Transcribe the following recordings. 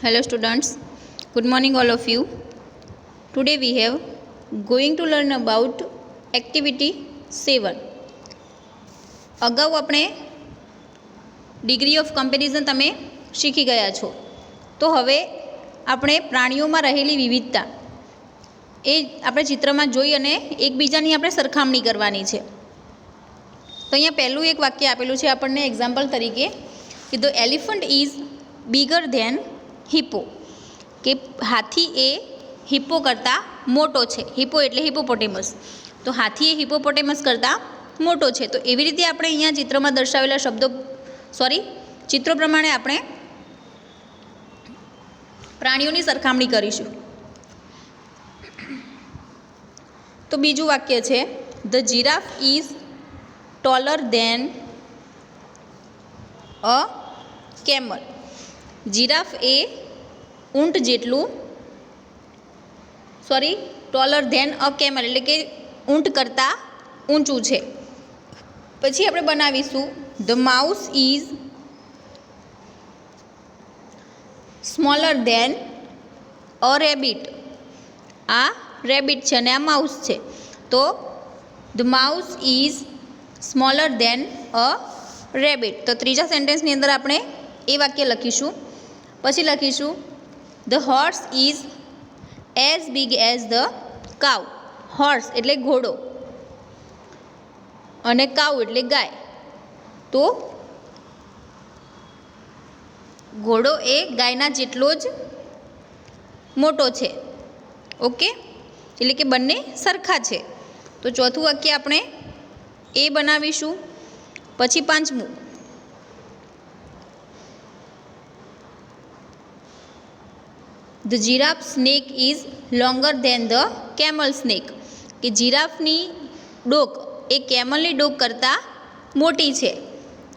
Hello students, good morning all of you. Today we have going to learn about activity 7. અગાઉ આપણે degree of comparison તમે શીખી ગયા છો. તો હવે આપણે પ્રાણીઓમાં રહેલી વિવિધતા એ આપણે ચિત્રમાં જોઈ અને એકબીજાની આપણે સરખામણી કરવાની છે. તો અહીંયા પહેલું એક વાક્ય આપેલું છે આપણને એક્ઝામ્પલ તરીકે કે the elephant is bigger than hippo, કે હાથી એ હિપ્પો કરતાં મોટો છે. હિપ્પો એટલે હિપ્પોપોટેમસ, તો હાથી એ હિપ્પોપોટેમસ કરતાં મોટો છે. તો એવી રીતે આપણે અહીંયા ચિત્રમાં દર્શાવેલા ચિત્રો પ્રમાણે આપણે પ્રાણીઓની સરખામણી કરીશું. તો બીજું વાક્ય છે the giraffe is taller than a camel. Giraffe એ ઊંટ જેટલું ટોલર ધેન અ કેમલ એટલે કે ઊંટ કરતાં ઊંચું છે. પછી આપણે બનાવીશું the mouse is smaller than a rabbit. આ રેબિટ છે અને આ માઉસ છે. તો the mouse is smaller than a rabbit. તો ત્રીજા સેન્ટેન્સની અંદર આપણે એ વાક્ય લખીશું. પછી લખીશું the horse is as big as the cow. Horse એટલે ઘોડો અને કાઉ એટલે ગાય. તો ઘોડો એ ગાયના જેટલો જ મોટો છે. ઓકે, એટલે કે બંને સરખા છે. તો ચોથું વાક્ય આપણે એ બનાવીશું. પછી પાંચમું the giraffe snake is longer than the camel snake, કે જીરાફની ડોક એ કેમલની ડોક કરતાં મોટી છે,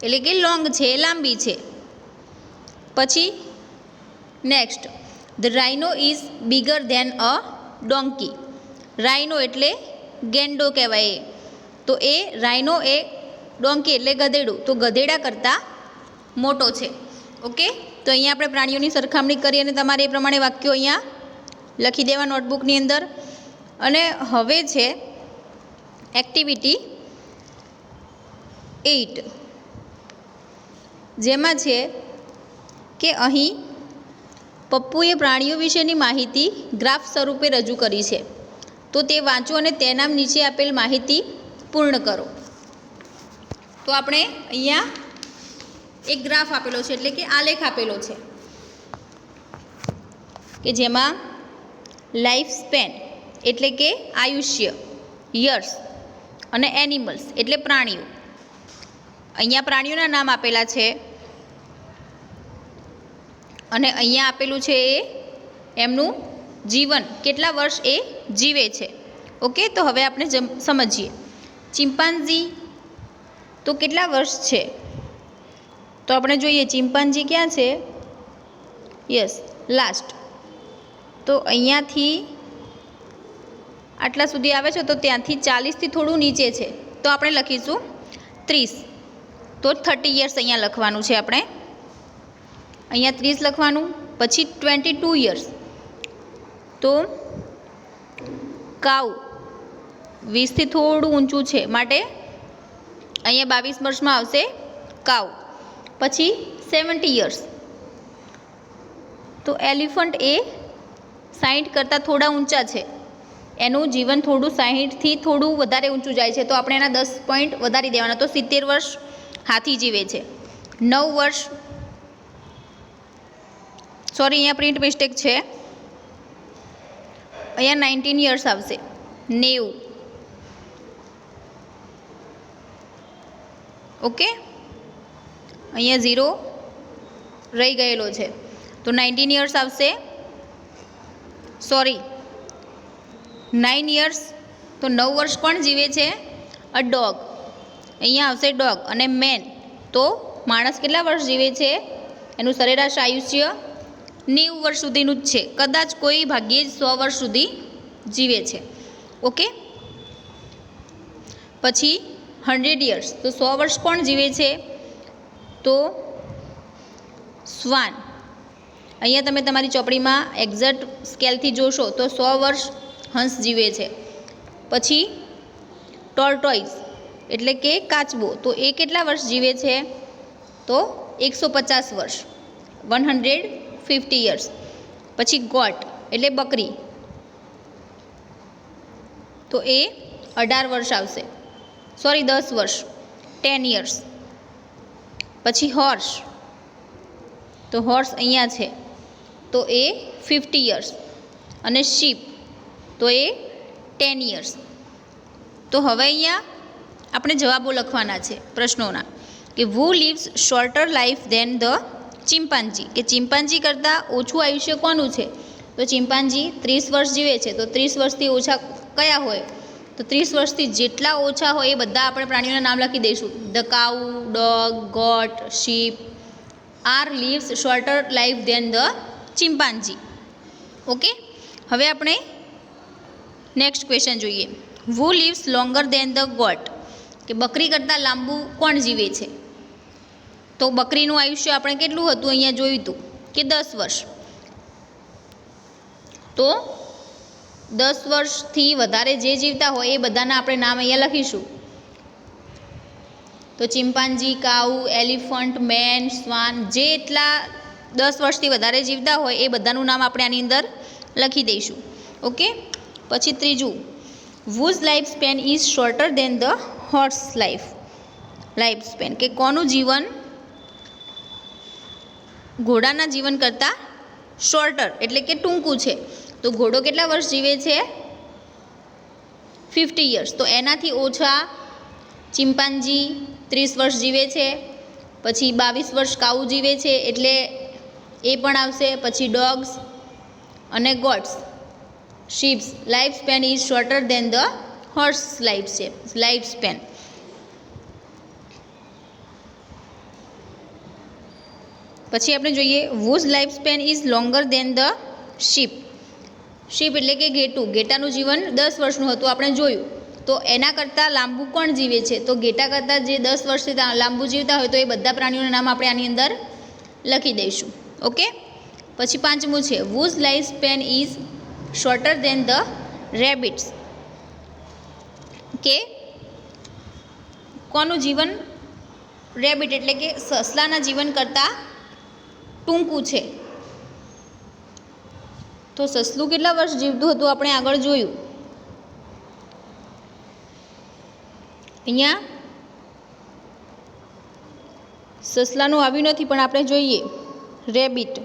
એટલે કે લોંગ છે, લાંબી છે. પછી next the rhino is bigger than a donkey. Rhino એટલે ગેંડો કહેવાય. તો એ રાઇનો એ ડોંકી એટલે ગધેડું, તો ગધેડા કરતાં મોટો છે. ઓકે, તો અહીંયા આપણે પ્રાણીઓની સરખામણી કરી અને તમારે એ પ્રમાણે વાક્યો અહીંયા લખી દેવા નોટબુકની અંદર. અને હવે છે એક્ટિવિટી 8, જેમાં છે કે અહીં પપ્પુએ પ્રાણીઓ વિશેની માહિતી ગ્રાફ સ્વરૂપે રજૂ કરી છે. તો તે વાંચો અને તેના નીચે આપેલ માહિતી પૂર્ણ કરો. તો આપણે અહીંયા એક ગ્રાફ આપેલો છે, એટલે કે આલેખ આપેલો છે કે જેમાં લાઈફ સ્પેન એટલે કે આયુષ્ય, યર્સ અને એનિમલ્સ એટલે પ્રાણીઓ. અહીંયા પ્રાણીઓના નામ આપેલા છે અને અહીંયા આપેલું છે એ એમનું જીવન, કેટલા વર્ષ એ જીવે છે. ઓકે, તો હવે આપણે સમજીએ. ચિમ્પાન્ઝી તો કેટલા વર્ષ છે? તો આપણે જોઈએ ચિમ્પાન્ઝી ક્યાં છે? Yes, last. તો અહીંયાથી આટલા સુધી આવે છે, તો ત્યાંથી 40થી થોડું નીચે છે. તો આપણે લખીશું 30. તો 30 યર્સ અહીંયા લખવાનું છે. આપણે અહીંયા 30 લખવાનું. પછી 22 યર્સ. તો કાઉ 20થી થોડું ઊંચું છે, માટે અહીંયા 22 વર્ષમાં આવશે કાઉ. પછી 70 યર્સ. તો એલિફન્ટ એ 60 કરતાં થોડા ઊંચા છે. એનું જીવન થોડું 60થી થોડું વધારે ઊંચું જાય છે, તો આપણે એના 10 પોઈન્ટ વધારી દેવાના. તો 70 વર્ષ હાથી જીવે છે. 9 વર્ષ અહીંયા પ્રિન્ટ મિસ્ટેક છે, અહીંયા 19 યર્સ આવશે. 90. ઓકે, અહીંયા 0 રહી ગયેલો છે, તો 19 યર્સ આવશે. 9 યર્સ. તો 9 વર્ષ કોણ જીવે છે? A dog. અહીંયા આવશે ડોગ. અને મેન તો માણસ કેટલા વર્ષ જીવે છે? એનું સરેરાશ આયુષ્ય 90 વર્ષ સુધીનું જ છે. કદાચ કોઈ ભાગ્યે જ 100 વર્ષ સુધી જીવે છે. ઓકે, પછી 100 યર્સ. તો 100 વર્ષ કોણ જીવે છે? તો શ્વાન. અહીંયા તમે તમારી ચોપડીમાં એક્ઝેક્ટ સ્કેલથી જોશો તો 100 વર્ષ હંસ જીવે છે. પછી ટોર્ટોઇઝ એટલે કે કાચબો, તો એ કેટલા વર્ષ જીવે છે? તો 150 વર્ષ, 150 યર્સ. પછી ગોટ એટલે બકરી, તો એ 18 વર્ષ આવશે, સોરી 10 વર્ષ, 10 યર્સ. પછી હોર્સ, તો હોર્સ અહીંયા છે, તો એ 50 યર્સ. અને શીપ, તો એ 10 યર્સ. તો હવે અહીંયા આપણે જવાબો લખવાના છે પ્રશ્નોના, કે who lives shorter life than the chimpanzee, કે ચિમ્પાન્જી કરતાં ઓછું આયુષ્ય કોનું છે? તો ચિમ્પાન્જી 30 વર્ષ જીવે છે, તો 30 વર્ષથી ઓછા કયા હોય? તો 30 વર્ષથી જેટલા ઓછા હોય એ બધા આપણે પ્રાણીઓના નામ લખી દઈશું. The cow, dog, goat, sheep are lives shorter life than the chimpanzee. Okay, હવે આપણે નેક્સ્ટ ક્વેશ્ચન જોઈએ. Who lives longer than the goat, કે બકરી કરતાં લાંબુ કોણ જીવે છે? તો બકરીનું આયુષ્ય આપણે કેટલું હતું અહીંયા જોયું હતું કે 10 વર્ષ. તો 10 વર્ષથી વધારે જે જીવતા હોય એ બધાના આપણે નામ અહીંયા લખીશું. તો ચિમ્પાન્જી, કાઉ, એલિફન્ટ, મેન, શ્વાન, જેટલા 10 વર્ષથી વધારે જીવતા હોય એ બધાનું નામ આપણે આની અંદર લખી દઈશું. ઓકે, પછી ત્રીજું, whose life span is shorter than the horse life span, કે કોનું જીવન ઘોડાના જીવન કરતાં શોર્ટર એટલે કે ટૂંકું છે? તો ઘોડો કેટલા વર્ષ જીવે છે? 50 યર્સ. તો એનાથી ઓછા ચિમ્પાન્જી 30 વર્ષ જીવે છે. પછી 22 વર્ષ કાઉ જીવે છે, એટલે એ પણ આવશે. પછી ડોગ્સ અને goats, sheeps life span is shorter than the horse life span. પછી આપણે જોઈએ whose life span is longer than the sheep. Sheep એટલે કે ઘેટાનું જીવન 10 વર્ષનું હતું આપણે જોયું. તો એના કરતાં લાંબુ કોણ જીવે છે? તો ઘેટા કરતાં જે 10 વર્ષથી લાંબુ જીવતા હોય તો એ બધા પ્રાણીઓના નામ આપણે આની અંદર લખી દઈશું. ઓકે, પછી પાંચમું છે whose life span is shorter than the rabbits, કે કોનું જીવન રેબિટ એટલે કે સસલાના જીવન કરતાં ટૂંકું છે? તો સસલું કેટલા વર્ષ જીવતું હતું આપણે આગળ જોયું. અહીંયા સસલાનું આવ્યું નથી પણ આપણે જોઈએ રેબિટ,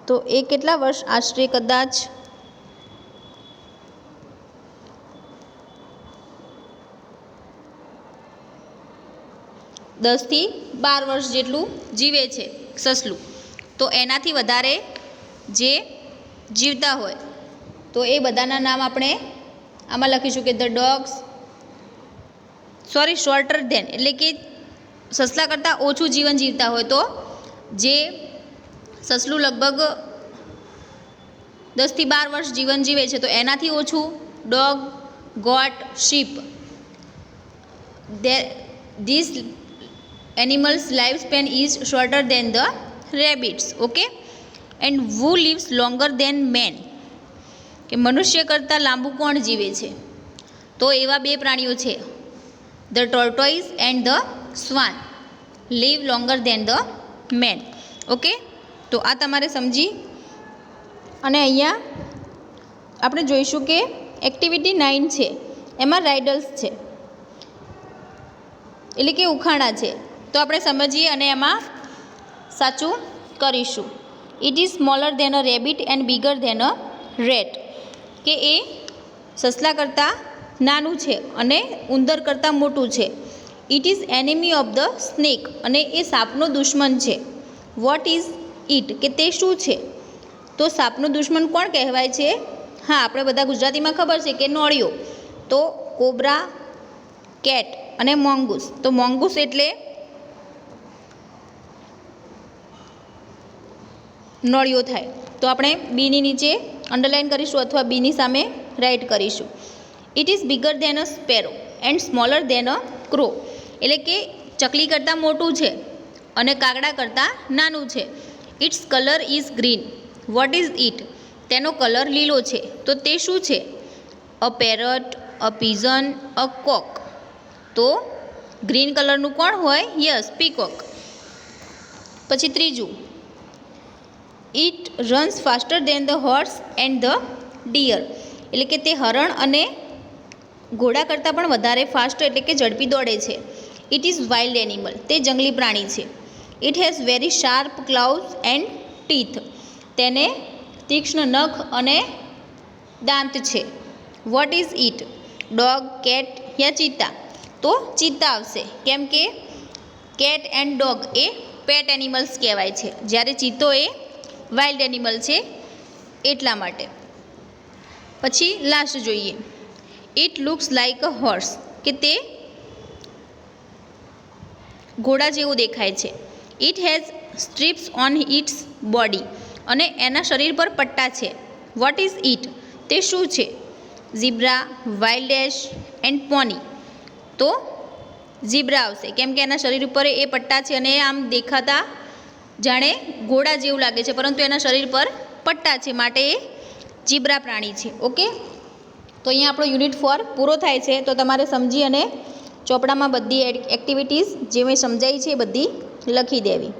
તો એ કેટલા વર્ષ આશરે કદાચ 10 થી 12 વર્ષ જેટલું જીવે છે સસલું. તો એનાથી વધારે જે જીવતા હોય તો એ બધાના નામ આપણે આમાં લખીશું કે the dogs, sorry shorter than એટલે કે સસલા કરતાં ઓછું જીવન જીવતા હોય તો જે સસલું લગભગ 10 થી 12 વર્ષ જીવન જીવે છે તો એનાથી ઓછું dog, goat, sheep. This animals life span is shorter than the rabbits. Okay, and who lives longer than man, કે મનુષ્ય કરતાં લાંબુ કોણ જીવે છે? તો એવા બે પ્રાણીઓ છે, the tortoise and the swan live longer than the man. Okay, તો આ તમારે સમજી અને અહીંયા આપણે જોઈશું કે એક્ટિવિટી 9 છે, એમાં રાઇડલ્સ છે એટલે કે ઉખાણા છે. તો આપણે સમજીએ અને એમાં સાચું કરીશું. It is smaller than a rabbit and bigger than a rat, કે એ સસલા કરતાં નાનું છે અને ઉંદર કરતાં મોટું છે. It is enemy of the snake, અને એ સાપનો દુશ્મન છે. વોટ ઇઝ ઇટ, કે તે શું છે? તો સાપનો દુશ્મન કોણ કહેવાય છે? હા, આપણે બધા ગુજરાતીમાં ખબર છે કે નોળિયો. તો કોબ્રા, કેટ અને મોંગૂસ. તો મોંગૂસ એટલે નોળિયો થાય. તો આપણે બીની નીચે અંડરલાઇન કરીશું અથવા બીની સામે રાઇટ કરીશું. It is bigger than a sparrow and smaller than a crow, એટલે કે ચકલી કરતાં મોટું છે અને કાગડા કરતાં નાનું છે. Its colour is green. What is it? તેનો કલર લીલો છે. તો તે શું છે? A parrot, a pigeon, a cock. તો ગ્રીન કલરનું કોણ હોય? Yes, peacock. પછી ત્રીજું, it runs faster than the horse and the deer. એટલે કે તે હરણ અને ઘોડા કરતાં પણ વધારે ફાસ્ટ એટલે કે ઝડપી દોડે છે. It is wild animal. તે જંગલી પ્રાણી છે. It has very sharp claws and teeth. તેને તીક્ષ્ણ નખ અને દાંત છે. What is it? Dog, cat યા ચિત્તા? તો ચિત્તા આવશે, કેમ કે કેટ એન્ડ ડોગ એ પેટ એનિમલ્સ કહેવાય છે, જ્યારે ચિત્તો એ વાઇલ્ડ એનિમલ છે એટલા માટે. પછી લાસ્ટ જોઈએ, it looks like a horse. કે તે ઘોડા જેવું દેખાય છે. It has strips on its body. અને એના શરીર પર પટ્ટા છે. What is it? તે શું છે? Zebra, wild ash and pony. તો ઝીબ્રા આવશે, કેમ કે એના શરીર ઉપર એ પટ્ટા છે અને આમ દેખાતા જાણે ઘોડા જેવું લાગે છે, પરંતુ એના શરીર પર પટ્ટા છે, માટે એ ઝીબ્રા પ્રાણી છે. ઓકે, તો અહીંયા આપણો યુનિટ 4 પૂરો થાય છે. તો તમારે સમજી અને ચોપડામાં બધી એક્ટિવિટીઝ જે મેં સમજાવી છે એ બધી લખી દેવી.